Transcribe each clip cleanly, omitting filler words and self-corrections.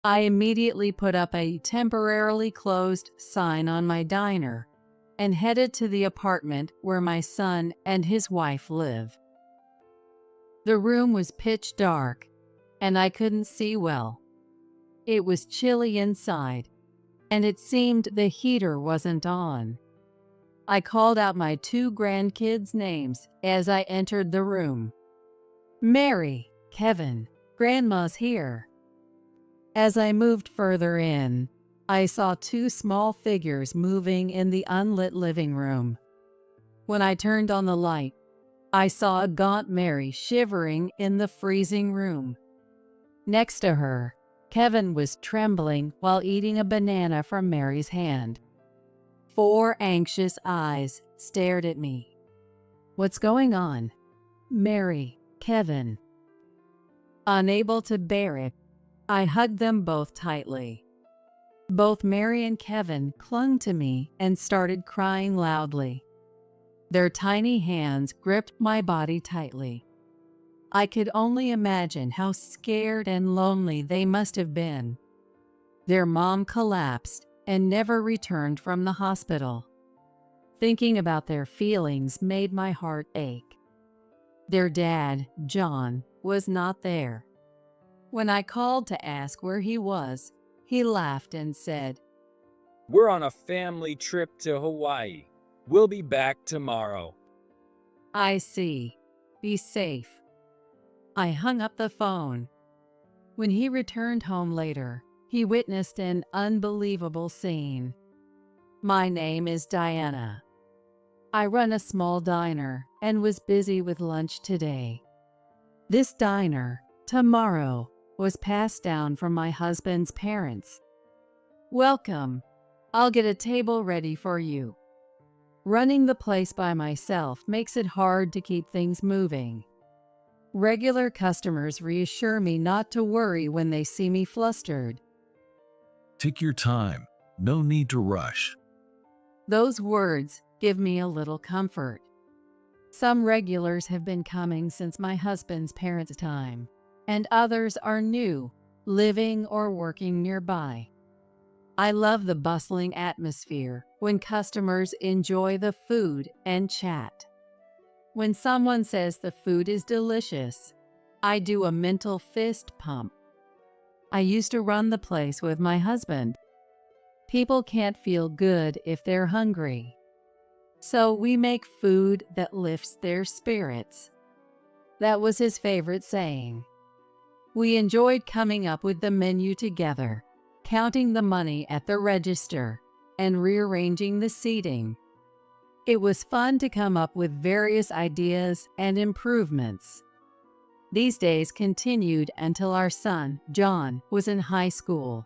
I immediately put up a temporarily closed sign on my diner and headed to the apartment where my son and his wife live. The room was pitch dark, and I couldn't see well. It was chilly inside, and it seemed the heater wasn't on. I called out my two grandkids' names as I entered the room. "Mary, Kevin, Grandma's here." As I moved further in, I saw two small figures moving in the unlit living room. When I turned on the light, I saw a gaunt Mary shivering in the freezing room. Next to her, Kevin was trembling while eating a banana from Mary's hand. Four anxious eyes stared at me. "What's going on?" "Mary, Kevin." Unable to bear it, I hugged them both tightly. Both Mary and Kevin clung to me and started crying loudly. Their tiny hands gripped my body tightly. I could only imagine how scared and lonely they must have been. Their mom collapsed and never returned from the hospital. Thinking about their feelings made my heart ache. Their dad, John, was not there. When I called to ask where he was, he laughed and said, "We're on a family trip to Hawaii. We'll be back tomorrow." "I see. Be safe." I hung up the phone. When he returned home later, he witnessed an unbelievable scene. "My name is Diana. I run a small diner and was busy with lunch today. This diner, tomorrow, was passed down from my husband's parents. Welcome. I'll get a table ready for you. Running the place by myself makes it hard to keep things moving. Regular customers reassure me not to worry when they see me flustered." Take your time. No need to rush. Those words give me a little comfort. Some regulars have been coming since my husband's parents' time, and others are new, living or working nearby. I love the bustling atmosphere when customers enjoy the food and chat. When someone says the food is delicious, I do a mental fist pump. I used to run the place with my husband. People can't feel good if they're hungry. So we make food that lifts their spirits. That was his favorite saying. We enjoyed coming up with the menu together, counting the money at the register, and rearranging the seating. It was fun to come up with various ideas and improvements. These days continued until our son, John, was in high school.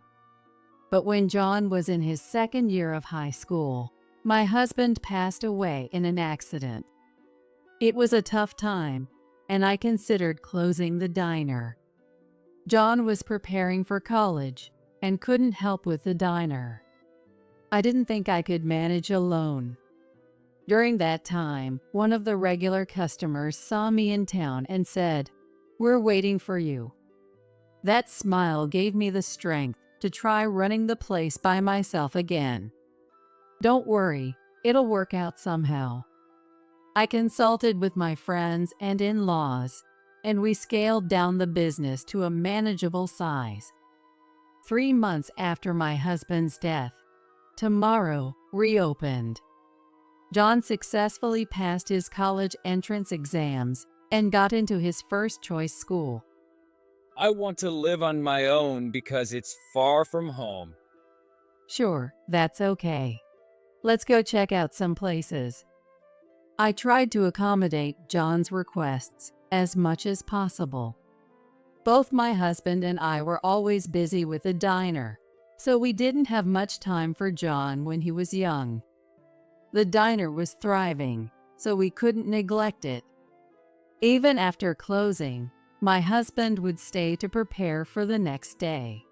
But when John was in his second year of high school, my husband passed away in an accident. It was a tough time, and I considered closing the diner. John was preparing for college and couldn't help with the diner. I didn't think I could manage alone. During that time, one of the regular customers saw me in town and said, "We're waiting for you." That smile gave me the strength to try running the place by myself again. "Don't worry, it'll work out somehow." I consulted with my friends and in-laws, and we scaled down the business to a manageable size. 3 months after my husband's death, Tomorrow reopened. John successfully passed his college entrance exams and got into his first choice school. "I want to live on my own because it's far from home." "Sure, that's okay. Let's go check out some places." I tried to accommodate John's requests as much as possible. Both my husband and I were always busy with the diner, so we didn't have much time for John when he was young. The diner was thriving, so we couldn't neglect it. Even after closing, my husband would stay to prepare for the next day.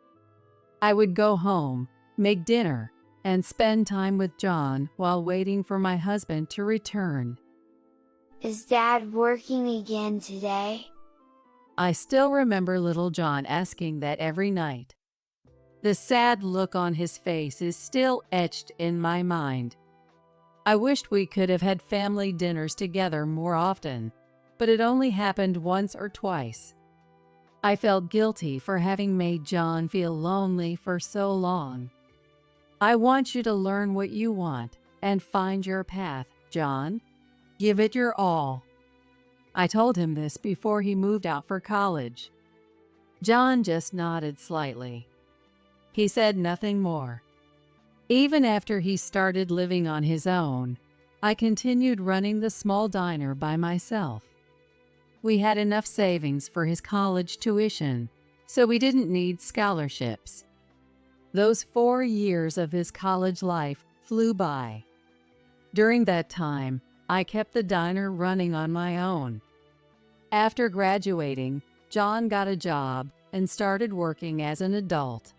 I would go home, make dinner, and spend time with John while waiting for my husband to return. Is Dad working again today? I still remember little John asking that every night. The sad look on his face is still etched in my mind. I wished we could have had family dinners together more often, but it only happened once or twice. I felt guilty for having made John feel lonely for so long. I want you to learn what you want and find your path, John. Give it your all. I told him this before he moved out for college. John just nodded slightly. He said nothing more. Even after he started living on his own, I continued running the small diner by myself. We had enough savings for his college tuition, so we didn't need scholarships. Those 4 years of his college life flew by. During that time, I kept the diner running on my own. After graduating, John got a job and started working as an adult.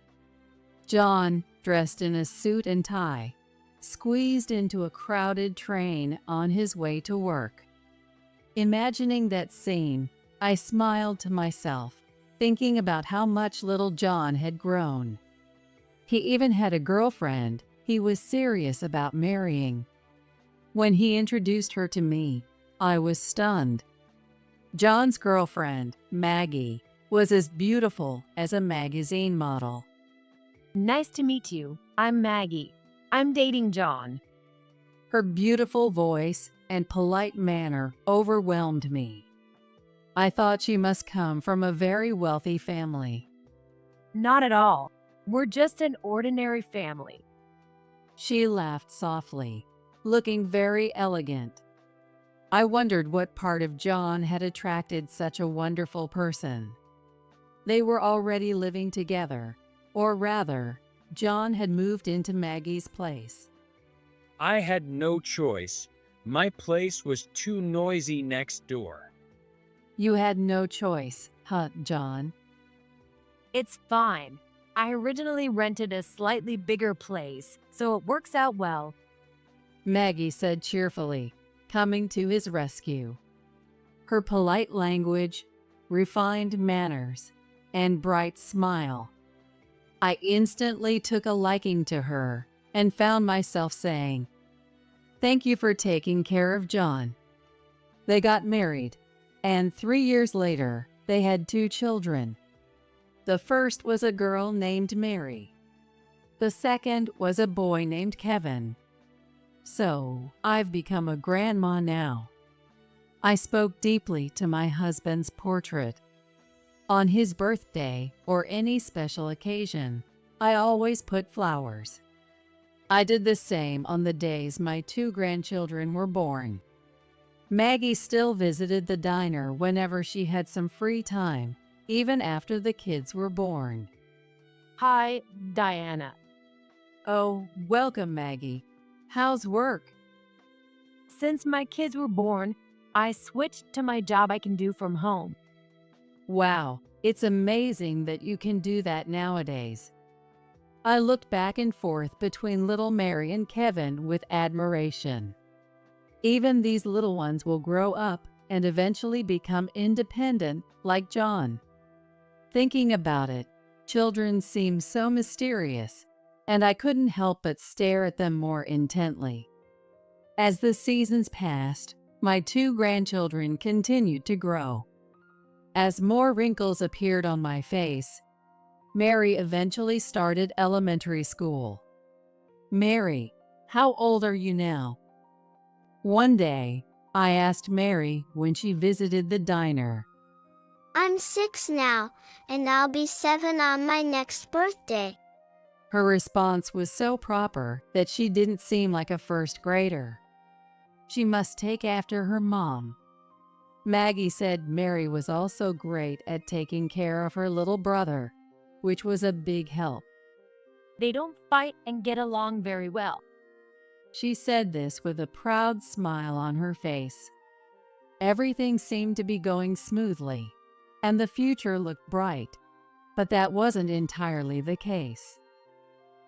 John, dressed in a suit and tie, squeezed into a crowded train on his way to work. Imagining that scene, I smiled to myself, thinking about how much little John had grown. He even had a girlfriend he was serious about marrying. When he introduced her to me, I was stunned. John's girlfriend, Maggie, was as beautiful as a magazine model. Nice to meet you. I'm Maggie. I'm dating John. Her beautiful voice and polite manner overwhelmed me. I thought she must come from a very wealthy family. Not at all. We're just an ordinary family. She laughed softly, looking very elegant. I wondered what part of John had attracted such a wonderful person. They were already living together, or rather, John had moved into Maggie's place. I had no choice. My place was too noisy next door. You had no choice, huh, John? It's fine. I originally rented a slightly bigger place, so it works out well. Maggie said cheerfully, coming to his rescue. Her polite language, refined manners, and bright smile. I instantly took a liking to her and found myself saying, "Thank you for taking care of John." They got married, and 3 years later, they had 2 children. The first was a girl named Mary. The second was a boy named Kevin. So, I've become a grandma now. I spoke deeply to my husband's portrait. On his birthday or any special occasion, I always put flowers. I did the same on the days my 2 grandchildren were born. Maggie still visited the diner whenever she had some free time, even after the kids were born. Hi, Diana. Oh, welcome, Maggie. How's work? Since my kids were born, I switched to my job I can do from home. Wow, it's amazing that you can do that nowadays. I looked back and forth between little Mary and Kevin with admiration. Even these little ones will grow up and eventually become independent like John. Thinking about it, children seem so mysterious, and I couldn't help but stare at them more intently. As the seasons passed, my 2 grandchildren continued to grow. As more wrinkles appeared on my face, Mary eventually started elementary school. Mary, how old are you now? One day, I asked Mary when she visited the diner. I'm 6 now, and I'll be 7 on my next birthday. Her response was so proper that she didn't seem like a first grader. She must take after her mom. Maggie said Mary was also great at taking care of her little brother, which was a big help. They don't fight and get along very well. She said this with a proud smile on her face. Everything seemed to be going smoothly, and the future looked bright, but that wasn't entirely the case.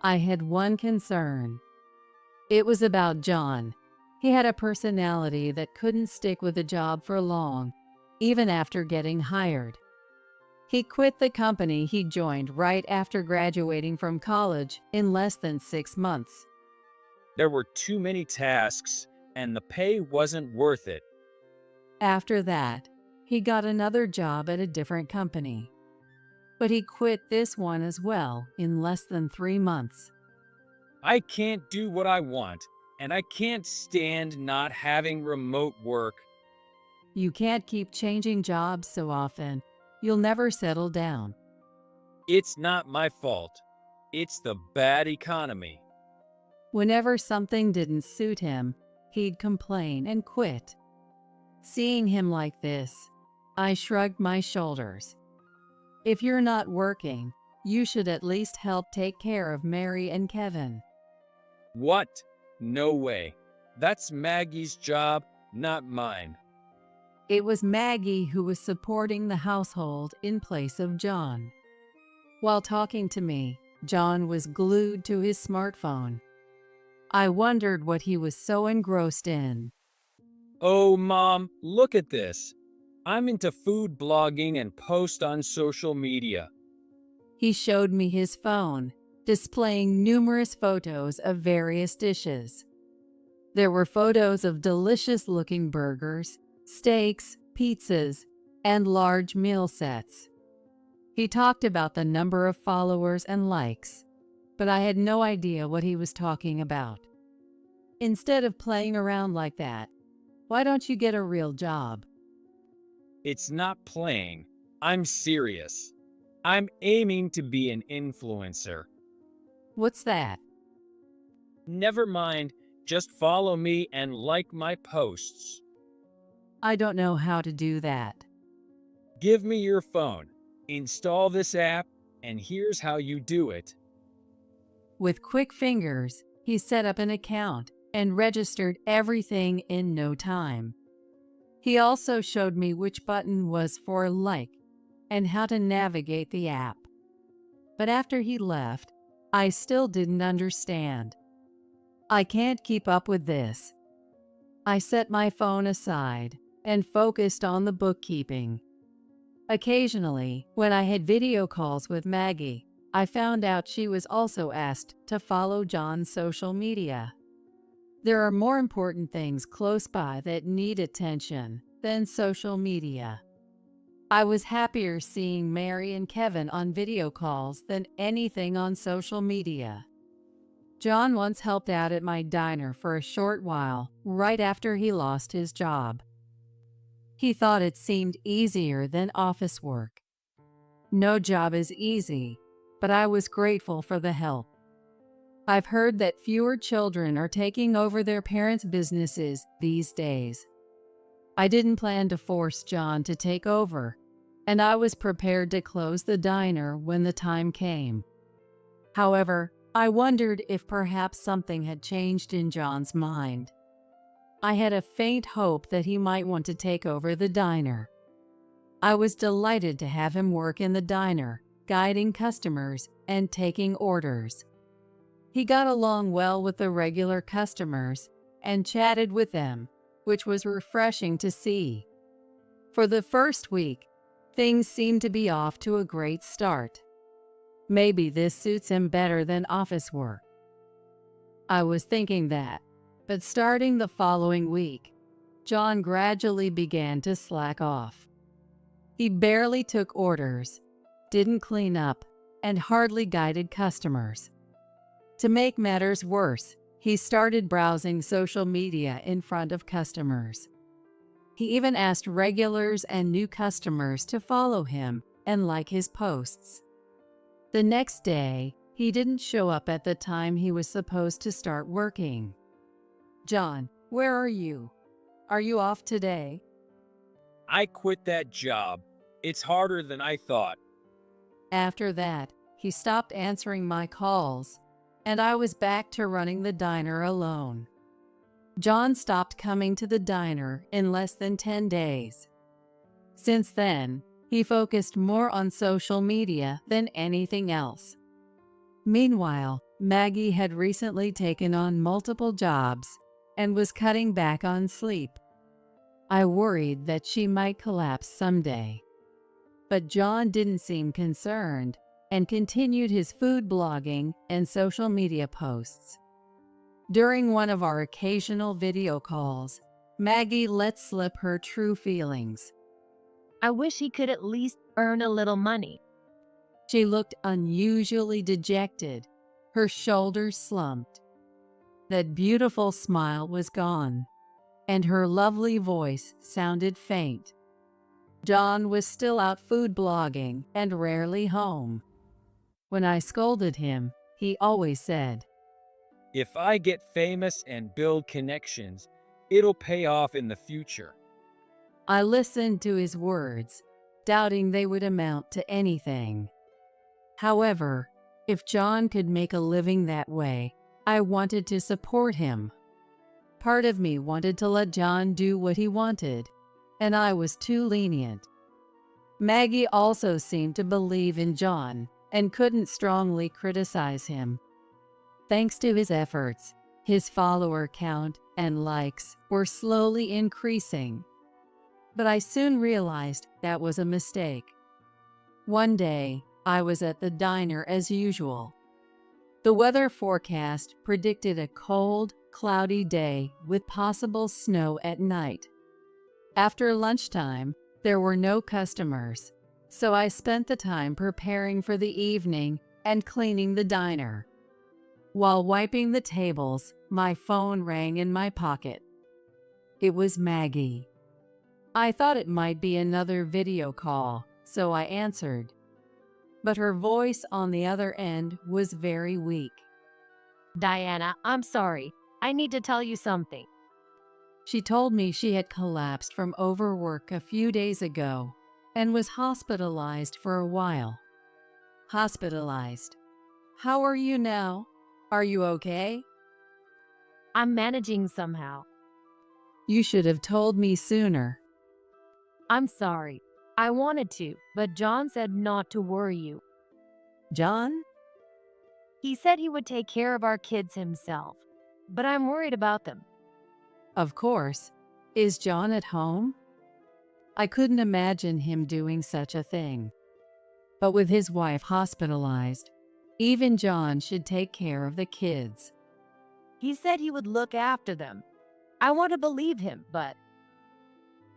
I had one concern. It was about John. He had a personality that couldn't stick with a job for long, even after getting hired. He quit the company he joined right after graduating from college in less than 6 months. There were too many tasks, and the pay wasn't worth it. After that, he got another job at a different company. But he quit this one as well in less than 3 months. I can't do what I want, and I can't stand not having remote work. You can't keep changing jobs so often. You'll never settle down. It's not my fault. It's the bad economy. Whenever something didn't suit him, he'd complain and quit. Seeing him like this, I shrugged my shoulders. If you're not working, you should at least help take care of Mary and Kevin. What? No way. That's Maggie's job, not mine. It was Maggie who was supporting the household in place of John. While talking to me, John was glued to his smartphone. I wondered what he was so engrossed in. Oh, Mom, look at this. I'm into food blogging and post on social media. He showed me his phone, displaying numerous photos of various dishes. There were photos of delicious-looking burgers, steaks, pizzas, and large meal sets. He talked about the number of followers and likes, but I had no idea what he was talking about. Instead of playing around like that, why don't you get a real job? It's not playing. I'm serious. I'm aiming to be an influencer. What's that? Never mind, just follow me and like my posts. I don't know how to do that. Give me your phone, install this app, and here's how you do it. With quick fingers, he set up an account and registered everything in no time. He also showed me which button was for like and how to navigate the app. But after he left, I still didn't understand. I can't keep up with this. I set my phone aside and focused on the bookkeeping. Occasionally, when I had video calls with Maggie, I found out she was also asked to follow John's social media. There are more important things close by that need attention than social media. I was happier seeing Mary and Kevin on video calls than anything on social media. John once helped out at my diner for a short while, right after he lost his job. He thought it seemed easier than office work. No job is easy, but I was grateful for the help. I've heard that fewer children are taking over their parents' businesses these days. I didn't plan to force John to take over, and I was prepared to close the diner when the time came. However, I wondered if perhaps something had changed in John's mind. I had a faint hope that he might want to take over the diner. I was delighted to have him work in the diner, guiding customers and taking orders. He got along well with the regular customers and chatted with them, which was refreshing to see. For the first week, things seemed to be off to a great start. Maybe this suits him better than office work. I was thinking that, but starting the following week, John gradually began to slack off. He barely took orders, didn't clean up, and hardly guided customers. To make matters worse, he started browsing social media in front of customers. He even asked regulars and new customers to follow him and like his posts. The next day, he didn't show up at the time he was supposed to start working. "John, where are you? Are you off today?" I quit that job. It's harder than I thought. After that, he stopped answering my calls, and I was back to running the diner alone. John stopped coming to the diner in less than 10 days. Since then, he focused more on social media than anything else. Meanwhile, Maggie had recently taken on multiple jobs and was cutting back on sleep. I worried that she might collapse someday. But John didn't seem concerned and continued his food blogging and social media posts. During one of our occasional video calls, Maggie let slip her true feelings. I wish he could at least earn a little money. She looked unusually dejected, her shoulders slumped. That beautiful smile was gone, and her lovely voice sounded faint. John was still out food blogging and rarely home. When I scolded him, he always said, If I get famous and build connections, it'll pay off in the future. I listened to his words, doubting they would amount to anything. However, if John could make a living that way, I wanted to support him. Part of me wanted to let John do what he wanted, and I was too lenient. Maggie also seemed to believe in John and couldn't strongly criticize him. Thanks to his efforts, his follower count and likes were slowly increasing. But I soon realized that was a mistake. One day, I was at the diner as usual. The weather forecast predicted a cold, cloudy day with possible snow at night. After lunchtime, there were no customers, so I spent the time preparing for the evening and cleaning the diner. While wiping the tables, my phone rang in my pocket. It was Maggie. I thought it might be another video call, so I answered. But her voice on the other end was very weak. Diana, I'm sorry. I need to tell you something. She told me she had collapsed from overwork a few days ago and was hospitalized for a while. Hospitalized. How are you now? Are you okay? I'm managing somehow. You should have told me sooner. I'm sorry. I wanted to, but John said not to worry you. John? He said he would take care of our kids himself, but I'm worried about them. Of course. Is John at home? I couldn't imagine him doing such a thing. But with his wife hospitalized, even John should take care of the kids. He said he would look after them. I want to believe him, but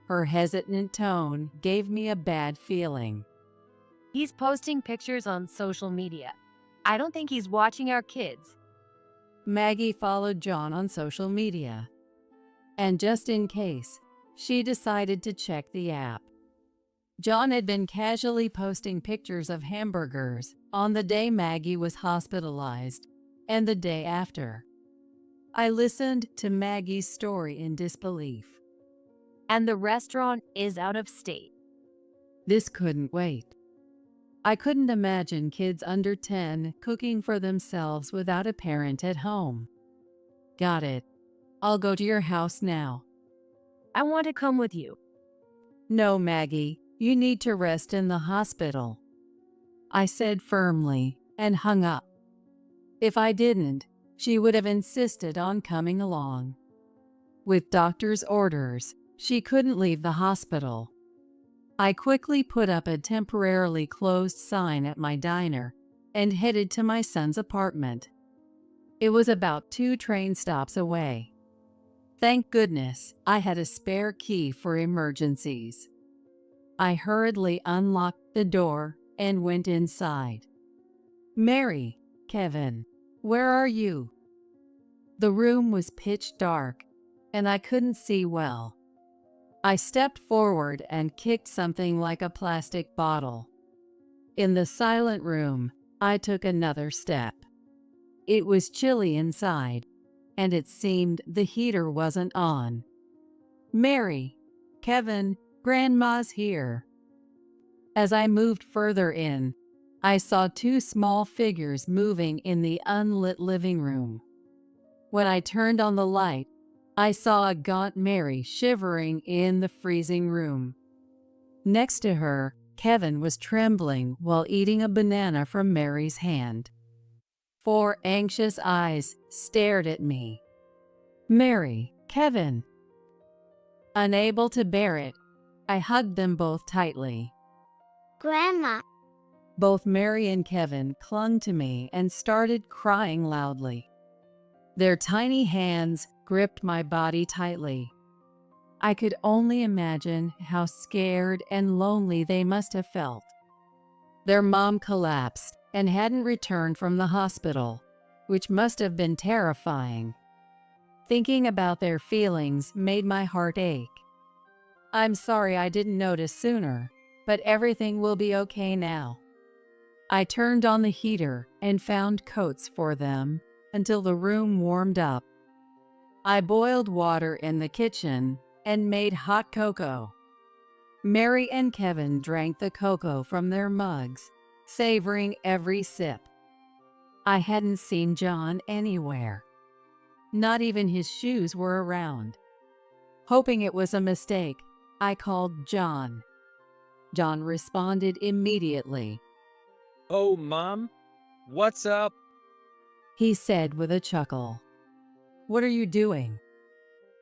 Her hesitant tone gave me a bad feeling. he's posting pictures on social media. I don't think he's watching our kids. Maggie followed John on social media. And just in case, she decided to check the app. John had been casually posting pictures of hamburgers on the day Maggie was hospitalized and the day after. I listened to Maggie's story in disbelief. And the restaurant is out of state. This couldn't wait. I couldn't imagine kids under 10 cooking for themselves without a parent at home. Got it. I'll go to your house now. I want to come with you. No, Maggie, you need to rest in the hospital, I said firmly and hung up. If I didn't, she would have insisted on coming along. With doctor's orders, she couldn't leave the hospital. I quickly put up a temporarily closed sign at my diner and headed to my son's apartment. It was about 2 train stops away. Thank goodness I had a spare key for emergencies. I hurriedly unlocked the door and went inside. Mary, Kevin, where are you? The room was pitch dark, and I couldn't see well. I stepped forward and kicked something like a plastic bottle. In the silent room, I took another step. It was chilly inside, and it seemed the heater wasn't on. Mary, Kevin, Grandma's here. As I moved further in, I saw 2 small figures moving in the unlit living room. When I turned on the light, I saw a gaunt Mary shivering in the freezing room. Next to her, Kevin was trembling while eating a banana from Mary's hand. 4 anxious eyes stared at me. Mary, Kevin. Unable to bear it, I hugged them both tightly. Grandma. Both Mary and Kevin clung to me and started crying loudly. Their tiny hands gripped my body tightly. I could only imagine how scared and lonely they must have felt. Their mom collapsed and hadn't returned from the hospital, which must have been terrifying. Thinking about their feelings made my heart ache. I'm sorry I didn't notice sooner, but everything will be okay now. I turned on the heater and found coats for them until the room warmed up. I boiled water in the kitchen and made hot cocoa. Mary and Kevin drank the cocoa from their mugs, savoring every sip. I hadn't seen John anywhere. Not even his shoes were around. Hoping it was a mistake, I called John. John responded immediately. Oh, Mom? What's up? He said with a chuckle. What are you doing?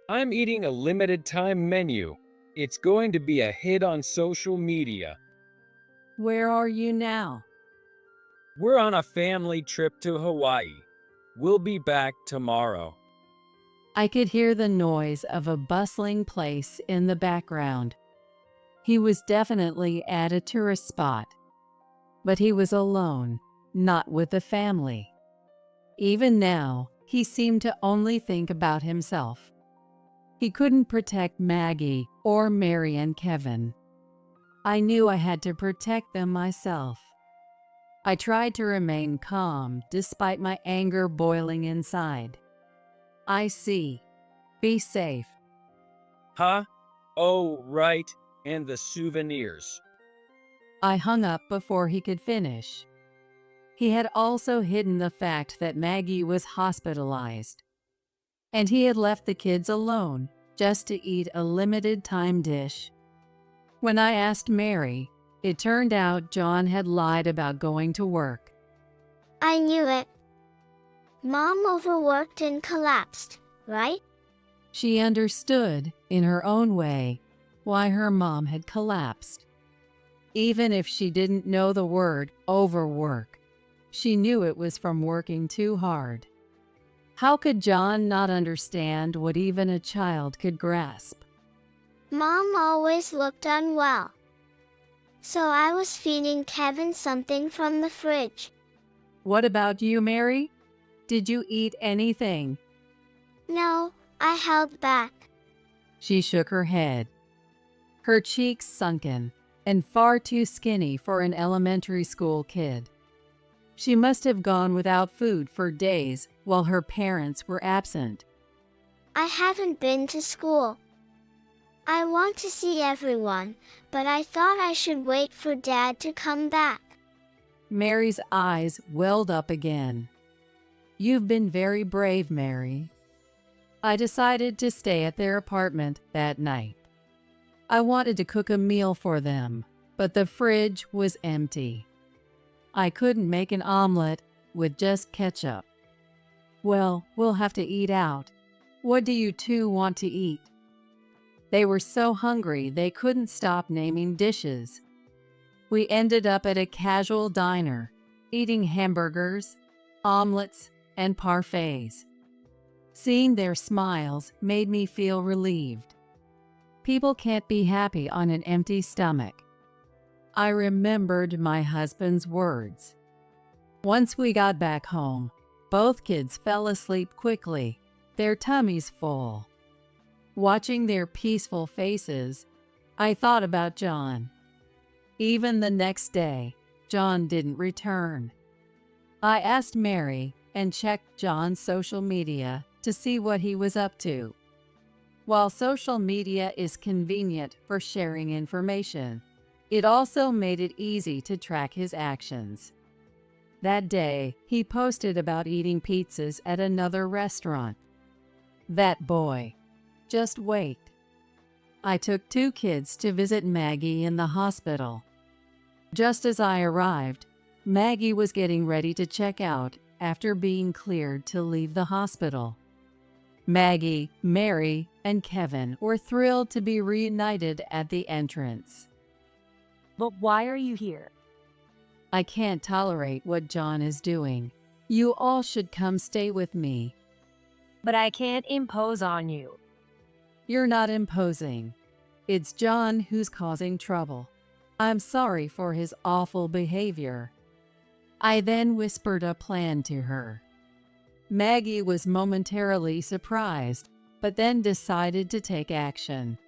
I'm eating a limited time menu. It's going to be a hit on social media. Where are you now? We're on a family trip to Hawaii. We'll be back tomorrow. I could hear the noise of a bustling place in the background. He was definitely at a tourist spot. But he was alone, not with the family. Even now, he seemed to only think about himself. He couldn't protect Maggie or Mary and Kevin. I knew I had to protect them myself. I tried to remain calm despite my anger boiling inside. I see. Be safe. Huh? Oh, right. And the souvenirs. I hung up before he could finish. He had also hidden the fact that Maggie was hospitalized, and he had left the kids alone just to eat a limited-time dish. When I asked Mary, it turned out John had lied about going to work. I knew it. Mom overworked and collapsed, right? She understood, in her own way, why her mom had collapsed. Even if she didn't know the word overwork, she knew it was from working too hard. How could John not understand what even a child could grasp? Mom always looked unwell. So I was feeding Kevin something from the fridge. What about you, Mary? Did you eat anything? No, I held back. She shook her head. Her cheeks sunken and far too skinny for an elementary school kid. She must have gone without food for days while her parents were absent. I haven't been to school. I want to see everyone, but I thought I should wait for Dad to come back. Mary's eyes welled up again. You've been very brave, Mary. I decided to stay at their apartment that night. I wanted to cook a meal for them, but the fridge was empty. I couldn't make an omelet with just ketchup. Well, we'll have to eat out. What do you two want to eat? They were so hungry they couldn't stop naming dishes. We ended up at a casual diner, eating hamburgers, omelets, and parfaits. Seeing their smiles made me feel relieved. People can't be happy on an empty stomach. I remembered my husband's words. Once we got back home, both kids fell asleep quickly, their tummies full. Watching their peaceful faces, I thought about John. Even the next day, John didn't return. I asked Mary and checked John's social media to see what he was up to. While social media is convenient for sharing information, it also made it easy to track his actions. That day, he posted about eating pizzas at another restaurant. That boy. Just wait. I took 2 kids to visit Maggie in the hospital. Just as I arrived, Maggie was getting ready to check out after being cleared to leave the hospital. Maggie, Mary, and Kevin were thrilled to be reunited at the entrance. But why are you here? I can't tolerate what John is doing. You all should come stay with me. But I can't impose on you. You're not imposing. It's John who's causing trouble. I'm sorry for his awful behavior. I then whispered a plan to her. Maggie was momentarily surprised, but then decided to take action.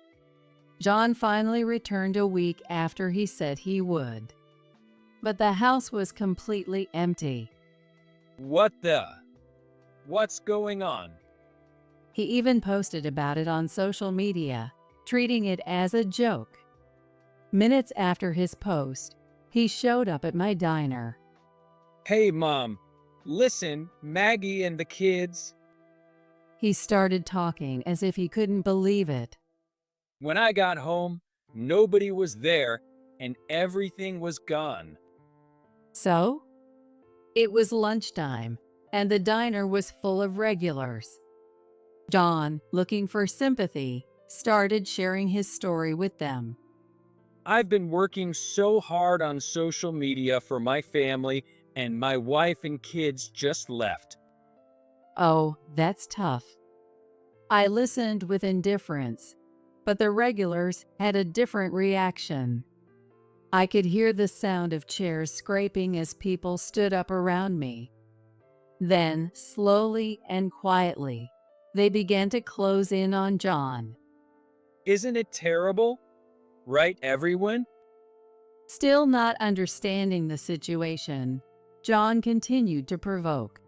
John finally returned a week after he said he would. But the house was completely empty. What's going on? He even posted about it on social media, treating it as a joke. Minutes after his post, he showed up at my diner. Hey, Mom. Listen, Maggie and the kids. He started talking as if he couldn't believe it. When I got home, nobody was there and everything was gone. So? It was lunchtime, and the diner was full of regulars. John, looking for sympathy, started sharing his story with them. I've been working so hard on social media for my family, and my wife and kids just left. Oh, that's tough. I listened with indifference, but the regulars had a different reaction. I could hear the sound of chairs scraping as people stood up around me. Then, slowly and quietly, they began to close in on John. Isn't it terrible? Right, everyone? Still not understanding the situation, John continued to provoke.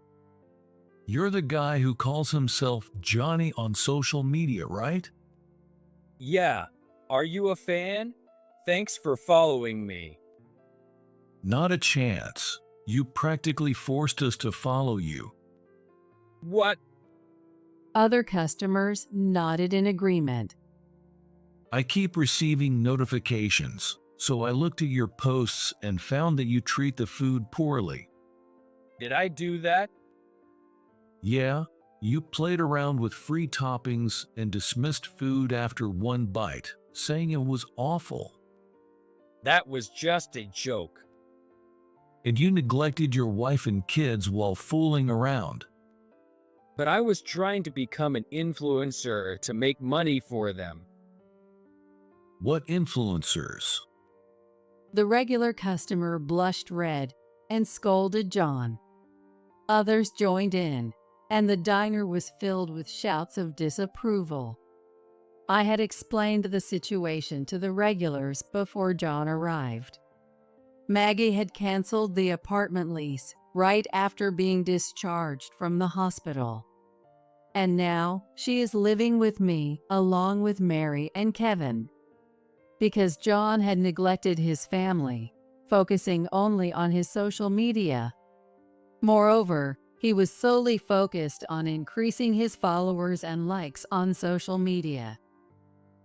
You're the guy who calls himself Johnny on social media, right? Yeah. Are you a fan? Thanks for following me. Not a chance. You practically forced us to follow you. What? Other customers nodded in agreement. I keep receiving notifications, so I looked at your posts and found that you treat the food poorly. Did I do that? Yeah, you played around with free toppings and dismissed food after one bite, saying it was awful. That was just a joke. And you neglected your wife and kids while fooling around. But I was trying to become an influencer to make money for them. What influencers? The regular customer blushed red and scolded John. Others joined in, and the diner was filled with shouts of disapproval. I had explained the situation to the regulars before John arrived. Maggie had canceled the apartment lease right after being discharged from the hospital. And now she is living with me along with Mary and Kevin. Because John had neglected his family, focusing only on his social media. Moreover, he was solely focused on increasing his followers and likes on social media.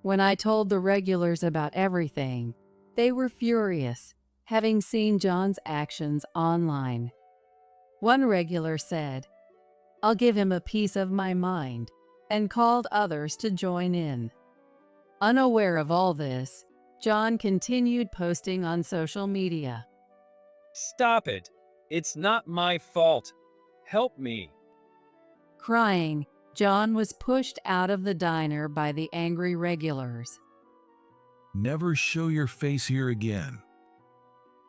When I told the regulars about everything, they were furious, having seen John's actions online. One regular said, "I'll give him a piece of my mind," and called others to join in. Unaware of all this, John continued posting on social media. Stop it. It's not my fault. Help me. Crying, John was pushed out of the diner by the angry regulars. Never show your face here again.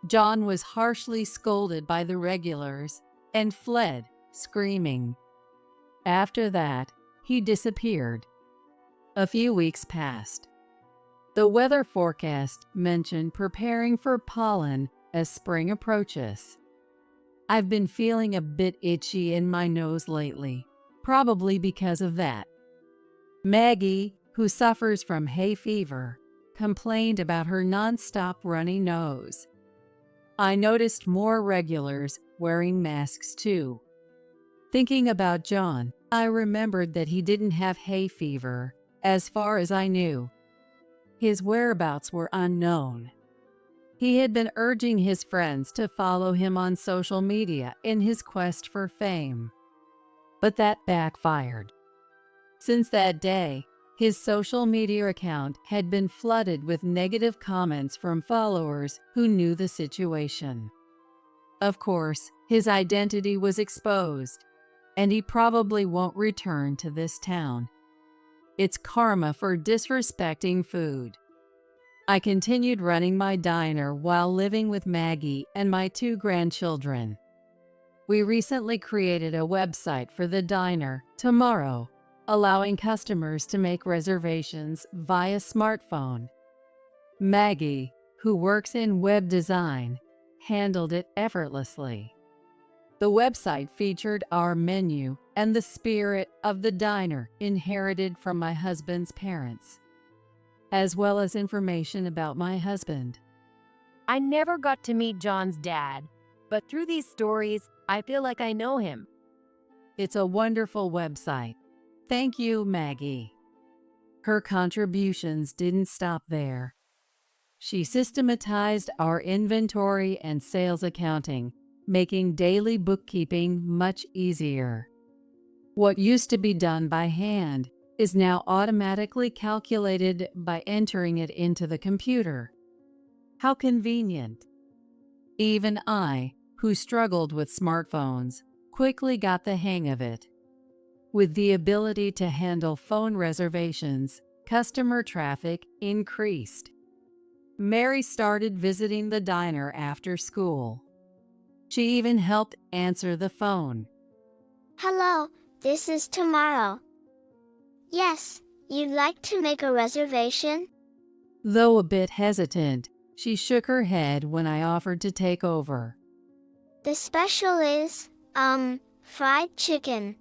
John was harshly scolded by the regulars and fled, screaming. After that, he disappeared. A few weeks passed. The weather forecast mentioned preparing for pollen as spring approaches. I've been feeling a bit itchy in my nose lately, probably because of that. Maggie, who suffers from hay fever, complained about her nonstop runny nose. I noticed more regulars wearing masks too. Thinking about John, I remembered that he didn't have hay fever, as far as I knew. His whereabouts were unknown. He had been urging his friends to follow him on social media in his quest for fame. But that backfired. Since that day, His social media account had been flooded with negative comments from followers who knew the situation. Of course, his identity was exposed, and he probably won't return to this town. It's karma for disrespecting food. I continued running my diner while living with Maggie and my 2 grandchildren. We recently created a website for the diner, Tomorrow, allowing customers to make reservations via smartphone. Maggie, who works in web design, handled it effortlessly. The website featured our menu and the spirit of the diner inherited from my husband's parents, as well as information about my husband. I never got to meet John's dad, but through these stories, I feel like I know him. It's a wonderful website. Thank you, Maggie. Her contributions didn't stop there. She systematized our inventory and sales accounting, making daily bookkeeping much easier. What used to be done by hand is now automatically calculated by entering it into the computer. How convenient. Even I, who struggled with smartphones, quickly got the hang of it. With the ability to handle phone reservations, customer traffic increased. Mary started visiting the diner after school. She even helped answer the phone. Hello, this is Tomorrow. Yes, you'd like to make a reservation? Though a bit hesitant, she shook her head when I offered to take over. The special is, fried chicken.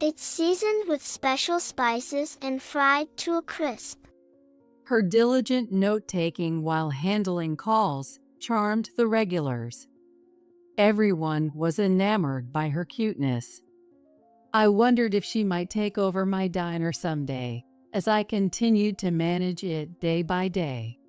It's seasoned with special spices and fried to a crisp. Her diligent note-taking while handling calls charmed the regulars. Everyone was enamored by her cuteness. I wondered if she might take over my diner someday, as I continued to manage it day by day.